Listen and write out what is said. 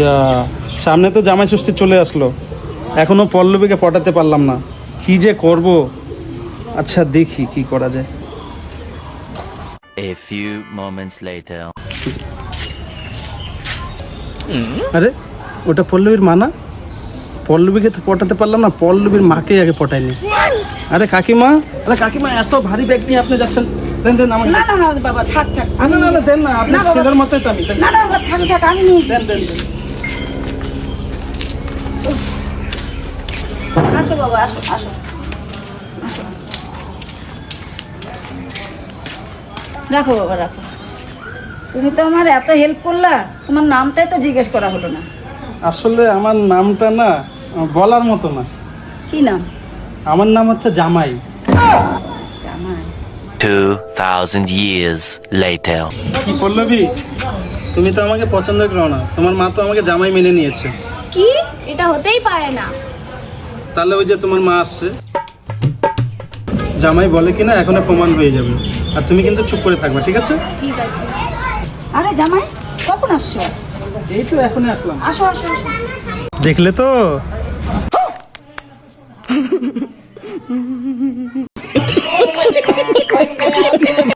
যা, সামনে তো জামাই ষষ্ঠী চলে আসলো, এখনো পল্লবীকে পটাতে পারলাম না, কি যে করব। আচ্ছা দেখি কি করা যায়। A few moments later. আরে ওটা পল্লবীর মা না? পল্লবীকে তো পটাতে পারলাম না, পল্লবীর মাকে আগে পটাইনি। আরে কাকিমা, আরে কাকিমা এত ভারী ব্যাগ নিয়ে আপনি যাচ্ছেন, দেন দেন আমাকে। না না না বাবা, থাক থাক। না না না দেন না, আপনি না বাবা। ছেলের মতোই তো আমি। না না বাবা, থাক থাক, আমি নিয়ে দেন দেন দেন। আসো বাবা, আসো আসো আসো। রাখো বাবা, রাখো। তুমি তো আমার এত হেল্প করলা, তোমার নামটাই তো জিজ্ঞেস করা হলো না। আসলে আমার নামটা না বলার মতো না। কি নাম? আমার নাম হচ্ছে জামাই। জামাই? 2000 years later. কি পল্লবী, তুমি তো আমাকে পছন্দ করো না, তোমার মা তো আমাকে জামাই মেনে নিয়েছে। কি? এটা হতেই পারে না। তাহলে ওই যে তোমার মা আসছে, জামাই বলে কিনা এখনো প্রমাণ হয়ে যাবে। আর তুমি কিন্তু চুপ করে থাকবা, ঠিক আছে? ঠিক আছে। আরে জামাই, কখন আসছো? এই তো এখনই আসলাম। আসো আসো আসো। দেখলে তো